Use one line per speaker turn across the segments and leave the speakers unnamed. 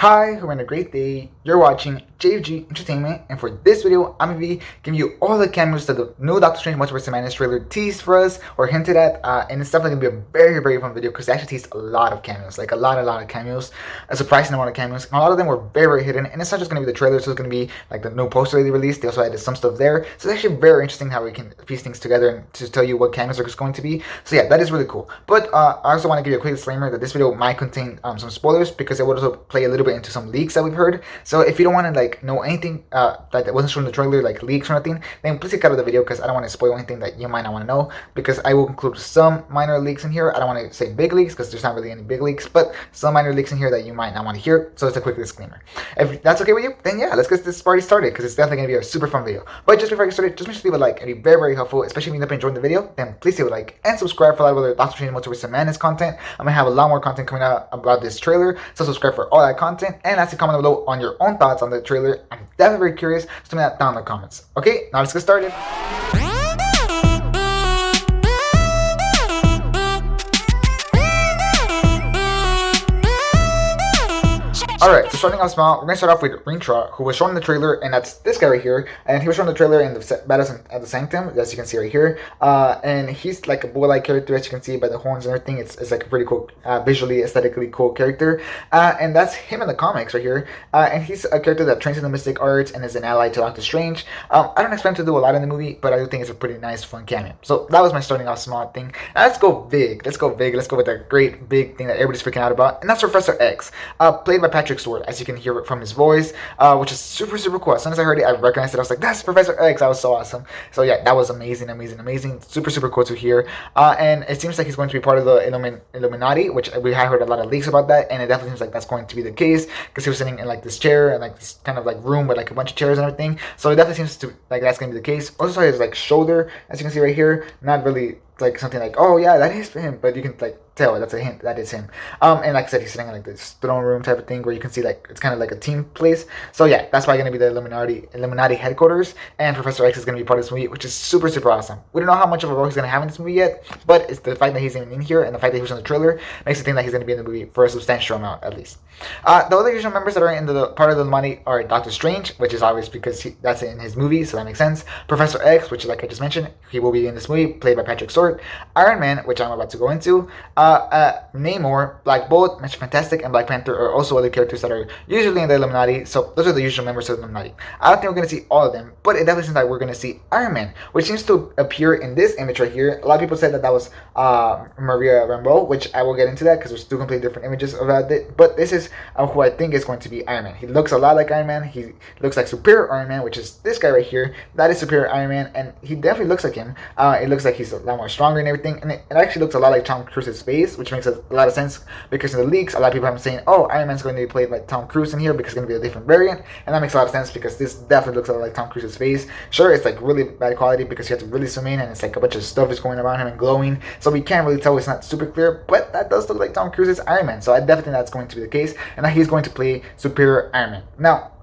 Hi, hope you're having a great day. You're watching JFG Entertainment, and for this video, I'm going to be giving you all the cameos that the new Doctor Strange Multiverse of Madness trailer teased for us, or hinted at, and it's definitely going to be a very, very fun video, because they actually teased a lot of cameos, like a lot of cameos, a surprising amount of cameos, and a lot of them were very, very hidden, and it's not just going to be the trailer, so it's going to be like the new poster they released. They also added some stuff there, so it's actually very interesting how we can piece things together and to tell you what cameos are going to be. So yeah, that is really cool. But I also want to give you a quick disclaimer that this video might contain some spoilers, because it would also play a little bit into some leaks that we've heard. So if you don't want to like know anything that wasn't shown in the trailer, like leaks or nothing, then please take out of the video, because I don't want to spoil anything that you might not want to know, because I will include some minor leaks in here. I don't want to say big leaks, because there's not really any big leaks, but some minor leaks in here that you might not want to hear. So it's a quick disclaimer. If that's okay with you, then yeah, let's get this party started, because it's definitely going to be a super fun video. But just before I get started, just make sure to leave a like. It'd be very, very helpful, especially if you end up enjoying the video. Then please leave a like and subscribe for a lot of other Doctor Strange Multiverse of Madness content. I'm going to have a lot more content coming out about this trailer, so subscribe for all that content, and lastly, comment below on your own thoughts on the trailer. I'm definitely very curious, so tell me that down in the comments. Okay, now let's get started. Alright, so starting off small, we're going to start off with Rintra, who was shown in the trailer, and that's this guy right here. And he was shown in the trailer in the Battles at the Sanctum, as you can see right here. And he's like a bull-like character, as you can see by the horns and everything. It's like a pretty cool, visually, aesthetically cool character. And that's him in the comics right here. And he's a character that trains in the mystic arts and is an ally to Doctor Strange. I don't expect him to do a lot in the movie, but I do think it's a pretty nice, fun cameo. So that was my starting off small thing. Now let's go big. Let's go big. Let's go with a great, big thing that everybody's freaking out about. And that's Professor X, played by Patrick Stewart, as you can hear it from his voice, which is super, super cool. As soon as I heard it, I recognized it. I was like, that's Professor X. That was so awesome. So yeah, that was amazing. Super, super cool to hear. And it seems like he's going to be part of the Illuminati, which we have heard a lot of leaks about that, and it definitely seems like that's going to be the case, because he was sitting in like this chair and like this kind of like room with like a bunch of chairs and everything. So it definitely seems to like that's going to be the case. Also, his like shoulder, as you can see right here, not really like something like, oh yeah, that is him, but you can like tell that's a hint that is him. And like I said, he's sitting in like this throne room type of thing, where you can see like it's kind of like a team place. So yeah, that's why going to be the Illuminati headquarters, and Professor X is going to be part of this movie, which is super, super awesome. We don't know how much of a role he's going to have in this movie yet, but it's the fact that he's even in here and the fact that he was in the trailer makes it think that he's going to be in the movie for a substantial amount at least. The other usual members that are in the part of the Illuminati are Doctor Strange, which is obvious because that's in his movie, so that makes sense. Professor X, which like I just mentioned, he will be in this movie, played by Patrick Stewart. Iron Man, which I'm about to go into. Namor, Black Bolt, Mr. Fantastic, and Black Panther are also other characters that are usually in the Illuminati. So those are the usual members of the Illuminati. I don't think we're going to see all of them, but it definitely seems like we're going to see Iron Man, which seems to appear in this image right here. A lot of people said that that was Maria Rambeau, which I will get into that because there's two completely different images about it. But this is who I think is going to be Iron Man. He looks a lot like Iron Man. He looks like Superior Iron Man, which is this guy right here. That is Superior Iron Man, and he definitely looks like him. It looks like he's a lot more stronger and everything, and it actually looks a lot like Tom Cruise's face, which makes a lot of sense, because in the leaks, a lot of people have been saying, oh, Iron Man's going to be played by Tom Cruise in here because it's going to be a different variant, and that makes a lot of sense because this definitely looks a lot like Tom Cruise's face. Sure, it's like really bad quality because you have to really zoom in, and it's like a bunch of stuff is going around him and glowing, so we can't really tell. It's not super clear, but that does look like Tom Cruise's Iron Man, so I definitely think that's going to be the case, and that he's going to play Superior Iron Man. Now,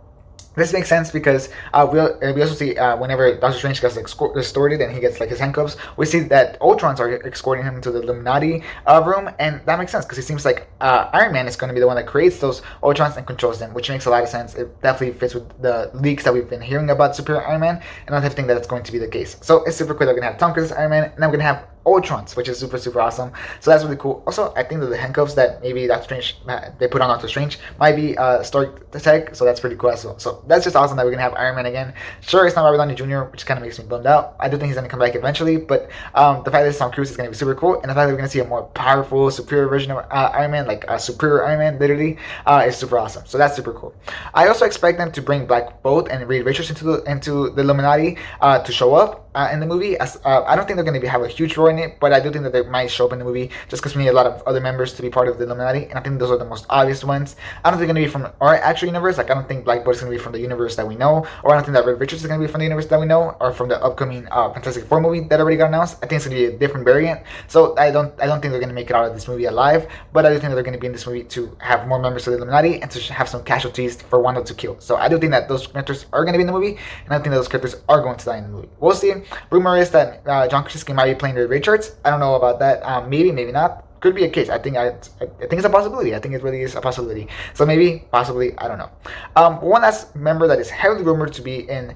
this makes sense because we also see whenever Doctor Strange gets like distorted and he gets like his handcuffs, we see that Ultrons are escorting him to the Illuminati room, and that makes sense because it seems like Iron Man is going to be the one that creates those Ultrons and controls them, which makes a lot of sense. It definitely fits with the leaks that we've been hearing about Superior Iron Man, and I think that it's going to be the case. So it's super cool that we're going to have Tom Cruise's Iron Man, and then we're going to have Ultrons, which is super, super awesome. So that's really cool. Also, I think that the handcuffs that maybe Doctor Strange they put on Doctor Strange might be Stark tech, so that's pretty cool as well. So that's just awesome that we're gonna have Iron Man again. Sure, it's not Robert Downey Jr., which kind of makes me bummed out. I do think he's gonna come back eventually, but the fact that it's Tom Cruise is gonna be super cool, and the fact that we're gonna see a more powerful, superior version of Iron Man, like a superior Iron Man, literally, is super awesome. So that's super cool. I also expect them to bring Black Bolt and Reed Richards into the Illuminati to show up in the movie. As I don't think they're gonna have a huge role in it, but I do think that they might show up in the movie just because we need a lot of other members to be part of the Illuminati, and I think those are the most obvious ones. I don't think they're going to be from our actual universe. Like, I don't think Black Bolt is going to be from the universe that we know, or I don't think that Red Richards is going to be from the universe that we know, or from the upcoming Fantastic Four movie that already got announced. I think it's going to be a different variant, so I don't think they're going to make it out of this movie alive, but I do think that they're going to be in this movie to have more members of the Illuminati and to have some casualties for Wanda to kill. So I do think that those characters are going to be in the movie, and I think that those characters are going to die in the movie. We'll see. Rumor is that John Krasinski might be playing Red Richards. I don't know about that. Maybe not. could be a case. I think it's a possibility. I think it really is a possibility. So maybe, possibly, I don't know. One last member that is heavily rumored to be in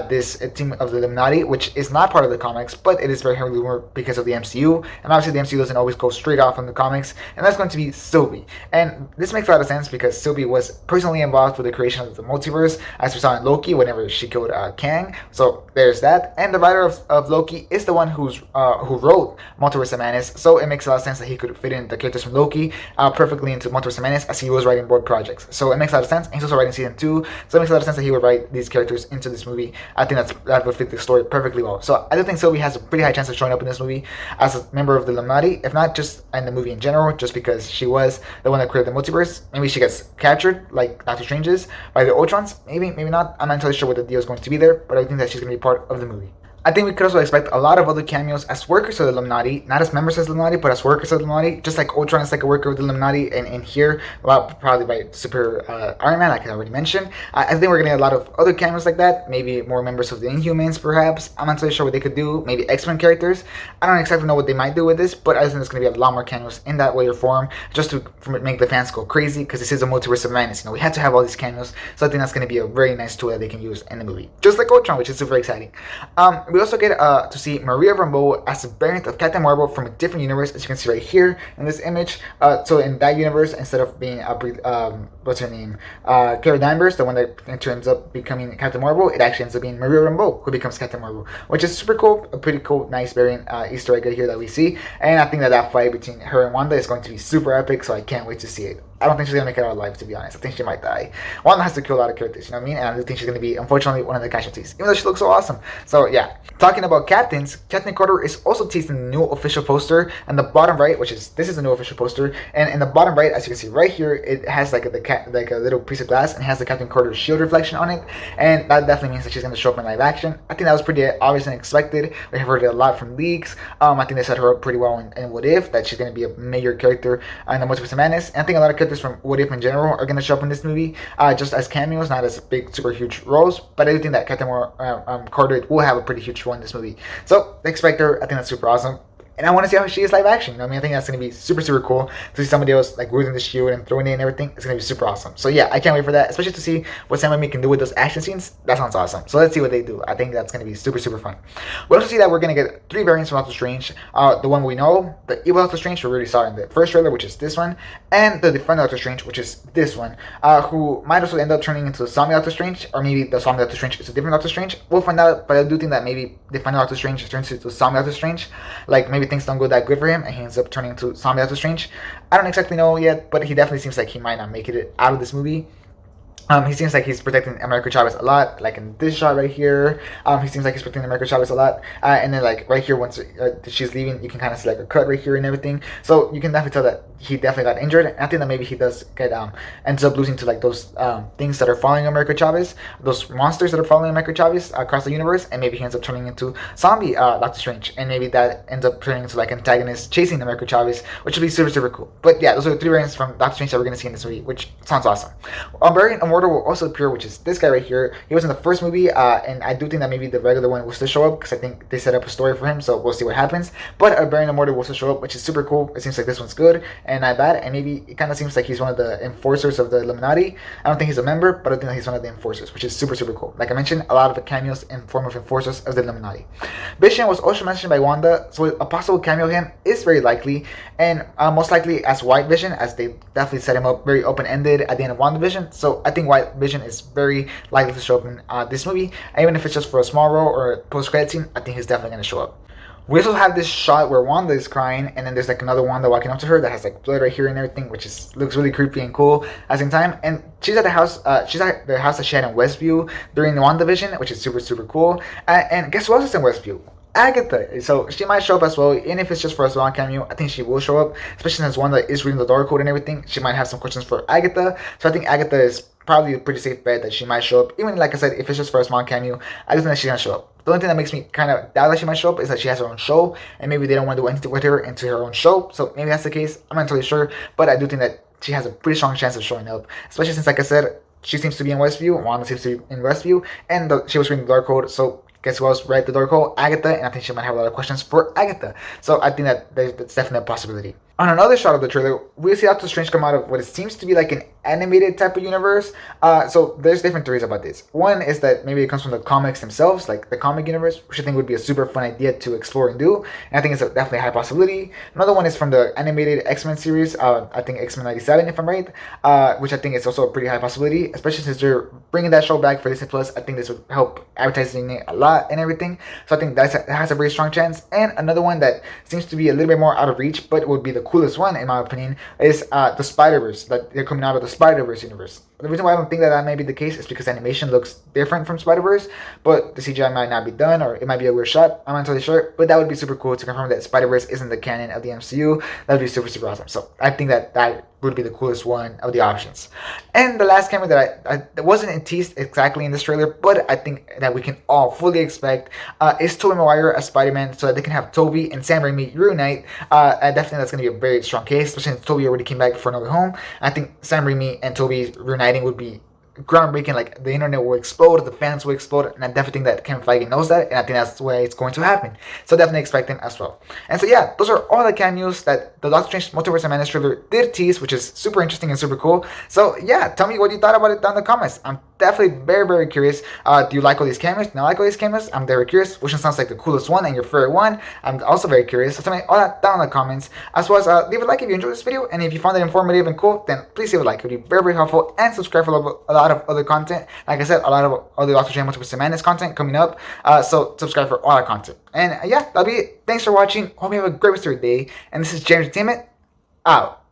this team of the Illuminati, which is not part of the comics, but it is very heavily rumored because of the MCU. And obviously, the MCU doesn't always go straight off from the comics, and that's going to be Sylvie. And this makes a lot of sense because Sylvie was personally involved with the creation of the multiverse, as we saw in Loki whenever she killed Kang. So there's that. And the writer of Loki is the one who wrote Multiverse of Madness. So it makes a lot of sense that he could fit in the characters from Loki perfectly into Multiverse of Madness, as he was writing both projects. So it makes a lot of sense. And he's also writing season 2, so it makes a lot of sense that he would write these characters into this movie. I think that would fit the story perfectly well. So I do think Sylvie has a pretty high chance of showing up in this movie as a member of the Illuminati, if not just in the movie in general, just because she was the one that created the multiverse. Maybe she gets captured, like Doctor Strange is, by the Ultrons. Maybe not. I'm not entirely sure what the deal is going to be there, but I think that she's going to be part of the movie. I think we could also expect a lot of other cameos as workers of the Illuminati, not as members of the Illuminati, but as workers of the Illuminati, just like Ultron is like a worker of the Illuminati, and here, well, probably by Super Iron Man, like I already mentioned. I think we're going to get a lot of other cameos like that, maybe more members of the Inhumans, perhaps. I'm not really sure what they could do, maybe X-Men characters. I don't exactly know what they might do with this, but I think there's going to be a lot more cameos in that way or form, just to make the fans go crazy, because this is a multiverse of madness. We had to have all these cameos, so I think that's going to be a very nice tool that they can use in the movie, just like Ultron, which is super exciting. We also get to see Maria Rambeau as a variant of Captain Marvel from a different universe, as you can see right here in this image. So in that universe, instead of being what's her name, Carol Danvers, the one that ends up becoming Captain Marvel, it actually ends up being Maria Rambeau who becomes Captain Marvel, which is super cool. A pretty cool, nice variant Easter egg right here that we see, and I think that fight between her and Wanda is going to be super epic. So I can't wait to see it. I don't think she's gonna make it out alive, to be honest. I think she might die. Wanda has to kill a lot of characters, you know what I mean? And I do think she's gonna be, unfortunately, one of the casualties, even though she looks so awesome. So yeah, talking about captains, Captain Carter is also teased in the new official poster. And the bottom right, this is the new official poster, and in the bottom right, as you can see right here, it has like a little piece of glass, and it has the Captain Carter shield reflection on it, and that definitely means that she's gonna show up in live action. I think that was pretty obvious and expected. We have heard it a lot from leaks. I think they set her up pretty well in What If, that she's gonna be a major character in the Multiverse of Madness. And I think a lot of characters from What If in general are going to show up in this movie just as cameos, not as big, super huge roles. But I do think that Captain Carter will have a pretty huge role in this movie. So expect her. I think that's super awesome. And I want to see how she is live action. You know what I mean? I think that's going to be super, super cool to see somebody else like wielding the shield and throwing it and everything. It's going to be super awesome. So yeah, I can't wait for that, especially to see what Sam Raimi can do with those action scenes. That sounds awesome. So let's see what they do. I think that's going to be super, super fun. We also see that we're going to get 3 variants from Doctor Strange. The one we know, the evil Doctor Strange, we already saw in the first trailer, which is this one, and the different Doctor Strange, which is this one, who might also end up turning into the zombie Doctor Strange, or maybe the zombie Doctor Strange is a different Doctor Strange. We'll find out, but I do think that maybe the final Doctor Strange turns into zombie Doctor Strange. Like maybe things don't go that good for him, and he ends up turning into zombie Doctor Strange. I don't exactly know yet, but he definitely seems like he might not make it out of this movie. He seems like he's protecting America Chavez a lot, like in this shot right here. He seems like he's protecting America Chavez a lot. And then like right here, once she's leaving, you can kind of see like a cut right here and everything. So you can definitely tell that he definitely got injured. And I think that maybe he does get ends up losing to like those things that are following America Chavez, those monsters that are following America Chavez across the universe. And maybe he ends up turning into zombie Doctor Strange, and maybe that ends up turning into like antagonist chasing America Chavez, which would be super, super cool. But yeah, those are the 3 variants from Doctor Strange that we're gonna see in this movie, which sounds awesome. Variant Immortal will also appear, which is this guy right here. He was in the first movie, and I do think that maybe the regular one will still show up, because I think they set up a story for him, so we'll see what happens. But Variant Immortal will still show up, which is super cool. It seems like this one's good and not bad, and maybe it kind of seems like he's one of the enforcers of the Illuminati. I don't think he's a member, but I think that he's one of the enforcers, which is super, super cool. Like I mentioned, a lot of the cameos in form of enforcers of the Illuminati. Vision was also mentioned by Wanda, so a possible cameo of him is very likely, and most likely as White Vision, as they definitely set him up very open-ended at the end of Wandavison. So I think White Vision is very likely to show up in this movie, and even if it's just for a small role or a post-credit scene, I think he's definitely going to show up. We also have this shot where Wanda is crying, and then there's like another Wanda walking up to her that has like blood right here and everything, which looks really creepy and cool at the same time. And she's at the house, that she had in Westview during the WandaVision, which is super, super cool. And guess who else is in Westview? Agatha. So she might show up as well, even if it's just for a small cameo. I think she will show up, especially since Wanda is reading the Dark Code and everything. She might have some questions for Agatha, so I think Agatha is probably a pretty safe bet that she might show up. Even like I said, if it's just for a small cameo, I just think that she's gonna show up. The only thing that makes me kind of doubt that she might show up is that she has her own show, and maybe they don't want to do anything with her into her own show. So maybe that's the case. I'm not entirely sure, but I do think that she has a pretty strong chance of showing up, especially since, like I said, she seems to be in Westview, Wanda seems to be in Westview, and she was reading the Dark Code. So guess who else read the Dark Code? Agatha, and I think she might have a lot of questions for Agatha. So I think that that's definitely a possibility. On another shot of the trailer, we see Doctor Strange come out of what it seems to be like an animated type of universe. So there's different theories about this. One is that maybe it comes from the comics themselves, like the comic universe, which I think would be a super fun idea to explore and do. And I think it's definitely a high possibility. Another one is from the animated X-Men series, I think X-Men 97, if I'm right, which I think is also a pretty high possibility, especially since they're bringing that show back for Disney Plus. I think this would help advertising it a lot and everything. So I think that has a very strong chance. And another one that seems to be a little bit more out of reach, but would be the coolest one, in my opinion, is the Spider-Verse, that they're coming out of the Spider-Verse universe. The reason why I don't think that may be the case is because animation looks different from Spider-Verse, but the CGI might not be done, or it might be a weird shot. I'm not entirely sure, but that would be super cool to confirm that Spider-Verse isn't the canon of the MCU. That would be super, super awesome. So I think that would be the coolest one of the options. And the last cameo that wasn't teased exactly in this trailer, but I think that we can all fully expect is Tobey Maguire as Spider-Man, so that they can have Tobey and Sam Raimi reunite. And definitely that's going to be a very strong case, especially since Tobey already came back for No Way Home. I think Sam Raimi and Tobey reuniting would be groundbreaking. Like, the internet will explode, the fans will explode, and I definitely think that Kevin Feige knows that, and I think that's where it's going to happen. So definitely expect him as well. And so yeah, those are all the cameos that the Doctor Strange Multiverse of Madness trailer did tease, which is super interesting and super cool. So yeah, tell me what you thought about it down in the comments. I'm definitely very, very curious. Do you like all these cameos? Do you not like all these cameos? I'm very curious. Which one sounds like the coolest one and your favorite one? I'm also very curious. So tell me all that down in the comments. As well as leave a like if you enjoyed this video, and if you found it informative and cool, then please leave a like. It would be very, very helpful, and subscribe for a lot of other content. Like I said, a lot of other Doctor Strange Multiverse of Madness content coming up. So subscribe for all our content. And yeah, that'll be it. Thanks for watching. Hope you have a great rest of your day. And this is James Entertainment, out.